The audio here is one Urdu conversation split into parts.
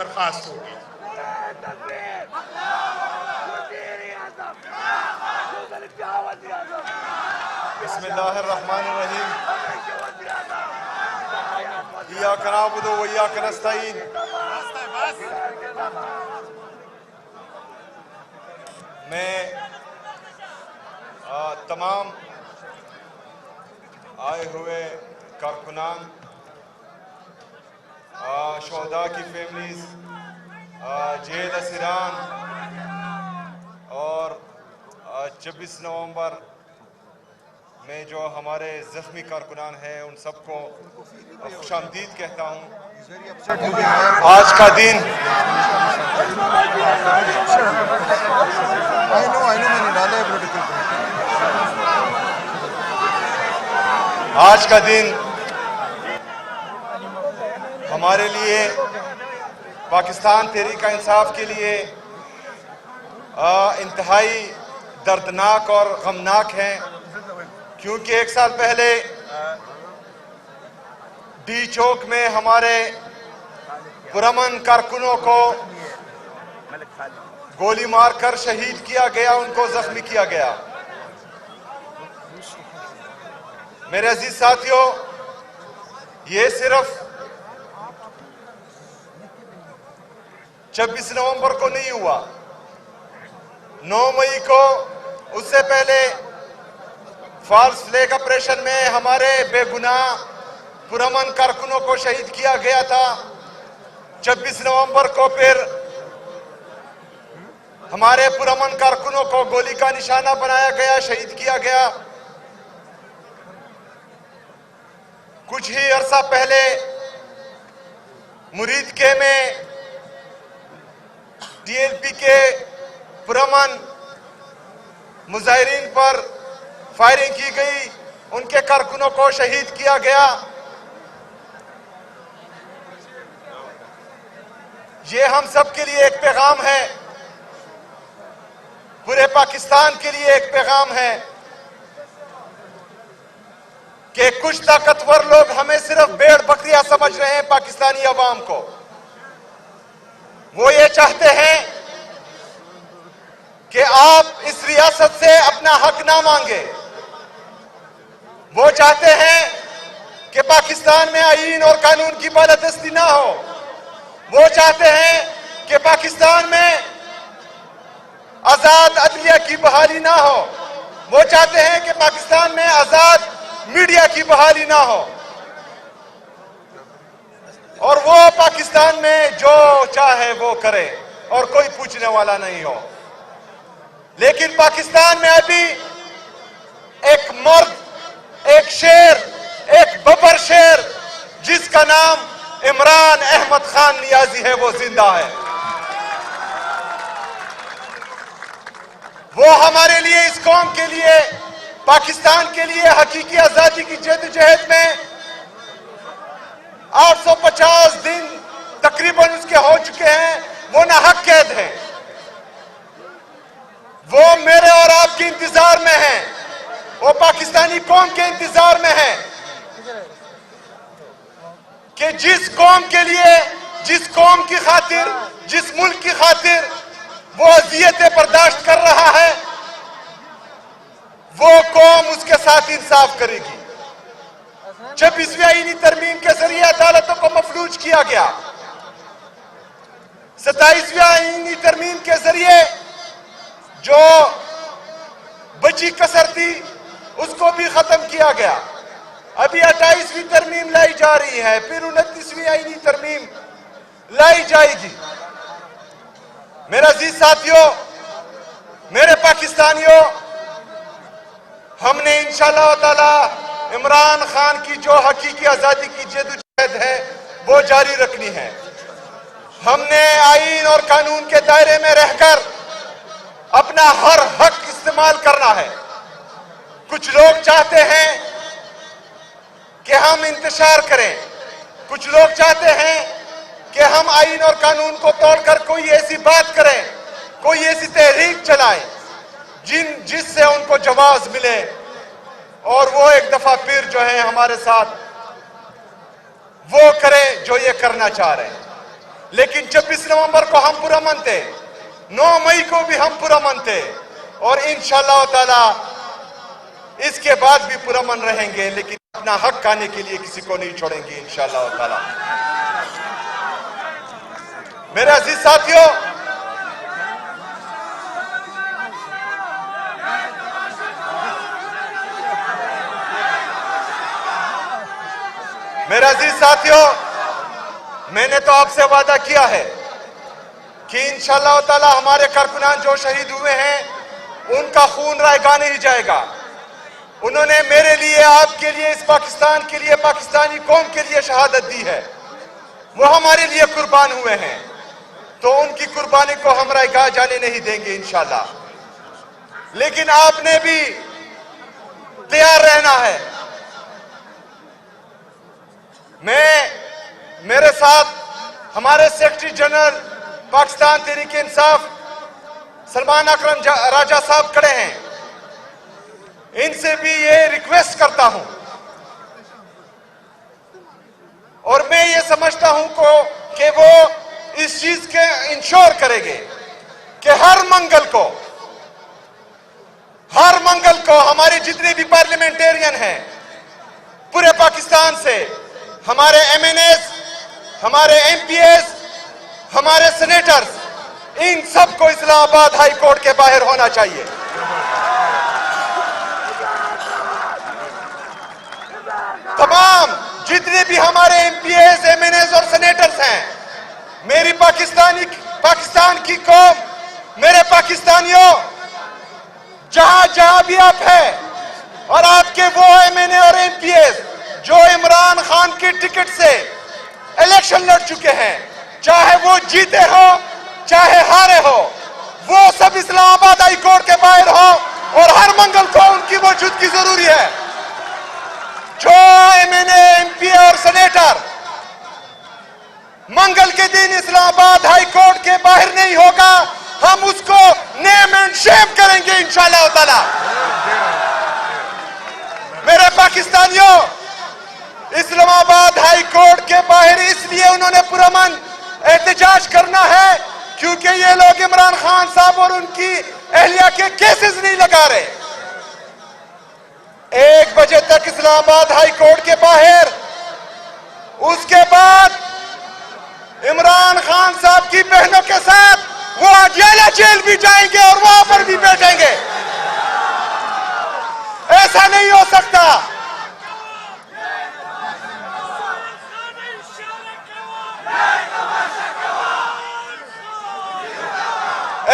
درخواست ہوگی۔ بسم اللہ الرحمن الرحیم۔ ایاک نعبد و ایاک نستعین۔ میں تمام آئے ہوئے کارکنان، شہداء کی فیملیز، جیل اسیران اور 26 نومبر میں جو ہمارے زخمی کارکنان ہیں ان سب کو خوش آمدید کہتا ہوں۔ آج کا دن ہمارے لیے پاکستان تحریک انصاف کے لیے انتہائی دردناک اور غمناک ہیں، کیونکہ 1 سال پہلے ڈی چوک میں ہمارے پرامن کارکنوں کو گولی مار کر شہید کیا گیا، ان کو زخمی کیا گیا۔ میرے عزیز ساتھیوں، یہ صرف 26 نومبر کو نہیں ہوا، 9 مئی کو اس سے پہلے فالس فلیگ آپریشن میں ہمارے بے گناہ پرامن کارکنوں کو شہید کیا گیا تھا۔ 26 نومبر کو پھر ہمارے پرامن کارکنوں کو گولی کا نشانہ بنایا گیا، شہید کیا گیا۔ کچھ ہی عرصہ پہلے مرید کے میں ٹی ایل پی کے پرامن مظاہرین پر فائرنگ کی گئی، ان کے کارکنوں کو شہید کیا گیا۔ یہ ہم سب کے لیے ایک پیغام ہے، پورے پاکستان کے لیے ایک پیغام ہے کہ کچھ طاقتور لوگ ہمیں صرف بھیڑ بکریاں سمجھ رہے ہیں پاکستانی عوام کو۔ وہ یہ چاہتے ہیں کہ آپ اس ریاست سے اپنا حق نہ مانگے۔ وہ چاہتے ہیں کہ پاکستان میں آئین اور قانون کی بالادستی نہ ہو۔ وہ چاہتے ہیں کہ پاکستان میں آزاد عدلیہ کی بحالی نہ ہو۔ وہ چاہتے ہیں کہ پاکستان میں آزاد میڈیا کی بحالی نہ ہو، اور وہ پاکستان میں جو چاہے وہ کرے اور کوئی پوچھنے والا نہیں ہو۔ لیکن پاکستان میں ابھی ایک مرد، ایک شیر، ایک ببر شیر جس کا نام عمران احمد خان نیازی ہے، وہ زندہ ہے۔ وہ ہمارے لیے، اس قوم کے لیے، پاکستان کے لیے حقیقی آزادی کی جدوجہد میں 850 دن تقریباً اس کے ہو چکے ہیں، وہ ناحق قید ہیں۔ وہ میرے اور آپ کے انتظار میں ہیں، وہ پاکستانی قوم کے انتظار میں ہیں کہ جس قوم کے لیے، جس قوم کی خاطر، جس ملک کی خاطر وہ اذیتیں برداشت کر رہا ہے، وہ قوم اس کے ساتھ انصاف کرے گی۔ 26ویں آئینی ترمیم کے ذریعے عدالتوں کو مفلوج کیا گیا، 27ویں آئینی ترمیم کے ذریعے جو بچی کسر تھی اس کو بھی ختم کیا گیا۔ ابھی 28ویں ترمیم لائی جا رہی ہے، پھر 29ویں آئینی ترمیم لائی جائے گی۔ میرے عزیز ساتھیوں، میرے پاکستانیوں، ہم نے انشاءاللہ تعالی عمران خان کی جو حقیقی آزادی کی جدوجہد ہے وہ جاری رکھنی ہے۔ ہم نے آئین اور قانون کے دائرے میں رہ کر اپنا ہر حق استعمال کرنا ہے۔ کچھ لوگ چاہتے ہیں کہ ہم انتشار کریں، کچھ لوگ چاہتے ہیں کہ ہم آئین اور قانون کو توڑ کر کوئی ایسی بات کریں، کوئی ایسی تحریک چلائیں جس سے ان کو جواز ملے اور وہ ایک دفعہ پھر جو ہے ہمارے ساتھ وہ کریں جو یہ کرنا چاہ رہے ہیں۔ لیکن 26 نومبر کو ہم پرامن تھے، 9 مئی کو بھی ہم پرامن تھے، اور انشاءاللہ تعالی اس کے بعد بھی پرامن رہیں گے، لیکن اپنا حق کھانے کے لیے کسی کو نہیں چھوڑیں گے انشاءاللہ تعالی۔ میرے عزیز ساتھیوں، میں نے تو آپ سے وعدہ کیا ہے کہ انشاءاللہ تعالی ہمارے کارکنان جو شہید ہوئے ہیں ان کا خون رائے گاہ نہیں جائے گا۔ انہوں نے میرے لیے، آپ کے لیے، اس پاکستان کے لیے، پاکستانی قوم کے لیے شہادت دی ہے، وہ ہمارے لیے قربان ہوئے ہیں، تو ان کی قربانی کو ہم رائے گاہ جانے نہیں دیں گے انشاءاللہ۔ لیکن آپ نے بھی تیار رہنا ہے۔ میرے ساتھ ہمارے سیکرٹری جنرل پاکستان تحریک انصاف سلمان اکرم راجہ صاحب کھڑے ہیں، ان سے بھی یہ ریکویسٹ کرتا ہوں، اور میں یہ سمجھتا ہوں کہ وہ اس چیز کے انشور کریں گے کہ ہر منگل کو ہمارے جتنے بھی پارلیمنٹیرین ہیں پورے پاکستان سے، ہمارے ایم این ایز، ہمارے ایم پی ایز، ہمارے سینیٹرز، ان سب کو اسلام آباد ہائی کورٹ کے باہر ہونا چاہیے۔ تمام جتنے بھی ہمارے M P As, M N As اور سینیٹرز ہیں، میری پاکستان کی قوم، میرے پاکستانیوں، جہاں بھی آپ ہیں، اور آپ کے وہ ایم این اے اور ایم پی ایز جو عمران خان کی ٹکٹ سے الیکشن لڑ چکے ہیں، چاہے وہ جیتے ہو چاہے ہارے ہو، وہ سب اسلام آباد ہائی کورٹ کے باہر ہو، اور ہر منگل کو ان کی موجودگی ضروری ہے۔ جو ایم این اے، ایم پی اور سینیٹر منگل کے دن اسلام آباد ہائی کورٹ کے باہر نہیں ہوگا، ہم اس کو نیم اینڈ شیم کریں گے انشاءاللہ تعالی۔ میرے پاکستانیوں، اسلام آباد ہائی کورٹ کے باہر اس لیے انہوں نے پرامن احتجاج کرنا ہے کیونکہ یہ لوگ عمران خان صاحب اور ان کی اہلیہ کے کیسز نہیں لگا رہے۔ 1 بجے تک اسلام آباد ہائی کورٹ کے باہر، اس کے بعد عمران خان صاحب کی بہنوں کے ساتھ وہ اڈیالہ جیل بھی جائیں گے اور وہاں پر بھی بیٹھیں گے۔ ایسا نہیں ہو سکتا،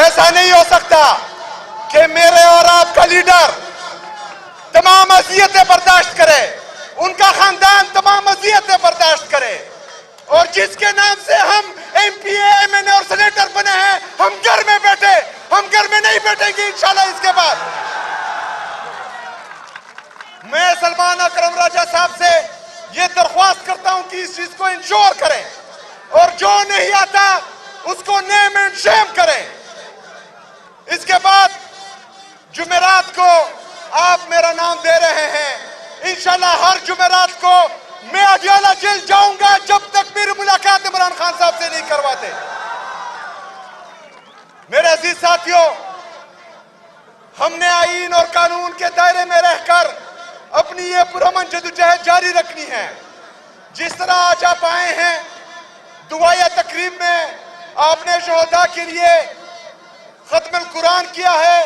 ایسا نہیں ہو سکتا کہ میرے اور آپ کا لیڈر تمام اذیتیں برداشت کرے، ان کا خاندان تمام اذیتیں برداشت کرے، اور جس کے نام سے ہم ایم پی اے، ایم این اے اور سینیٹر بنے ہیں، ہم گھر میں بیٹھے، ہم گھر میں نہیں بیٹھیں گے انشاءاللہ۔ اس کے بعد میں سلمان اکرم راجہ صاحب سے یہ درخواست کرتا ہوں کہ اس چیز کو انشور کریں، اور جو نہیں آتا اس کو نیم اینڈ شیم کریں۔ اس کے بعد جمعرات کو آپ میرا نام دے رہے ہیں، انشاءاللہ ہر جمعرات کو میں اڈیالہ جیل جاؤں گا جب تک میری ملاقات عمران خان صاحب سے نہیں کرواتے۔ میرے عزیز ساتھیوں، ہم نے آئین اور قانون کے دائرے میں رہ کر اپنی یہ پرامن جدوجہد جاری رکھنی ہے۔ جس طرح آج آپ آئے ہیں، دعائیہ تقریب میں آپ نے شہداء کے لیے ختم القرآن کیا ہے،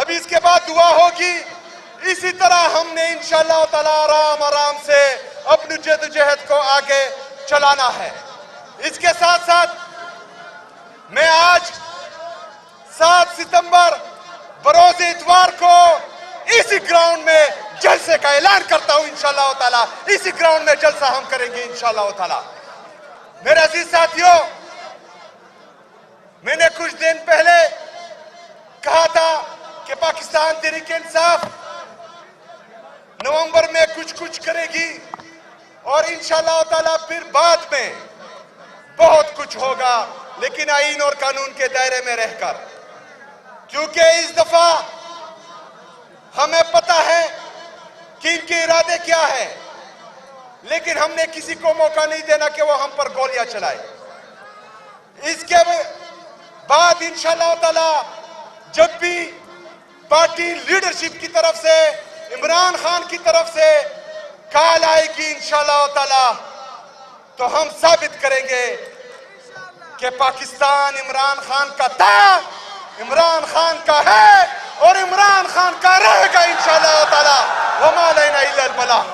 ابھی اس کے بعد دعا ہوگی، اسی طرح ہم نے انشاءاللہ تعالی آرام سے اپنی جدوجہد کو آگے چلانا ہے۔ اس کے ساتھ ساتھ میں آج 7 ستمبر بروز اتوار کو اسی گراؤنڈ میں جلسے کا اعلان کرتا ہوں انشاءاللہ تعالی، اسی گراؤنڈ میں جلسہ ہم کریں گے انشاءاللہ تعالی۔ میرے عزیز ساتھیوں، میں نے کچھ دن پہلے کہا تھا کہ پاکستان تحریک انصاف نومبر میں کچھ کرے گی، اور انشاءاللہ تعالی پھر بعد میں بہت کچھ ہوگا، لیکن آئین اور قانون کے دائرے میں رہ کر، کیونکہ اس دفعہ ہمیں پتہ ہے کہ ان کے ارادے کیا ہے، لیکن ہم نے کسی کو موقع نہیں دینا کہ وہ ہم پر گولیاں چلائے۔ اس کے بعد انشاءاللہ تعالی جب بھی پارٹی لیڈرشپ کی طرف سے عمران خان کی طرف سے کال آئے گی انشاءاللہ تعالی تو ہم ثابت کریں گے کہ پاکستان عمران خان کا تھا، عمران خان کا ہے اور عمران خان کا رہے گا انشاءاللہ تعالی۔ وما علینا الا البلاغ۔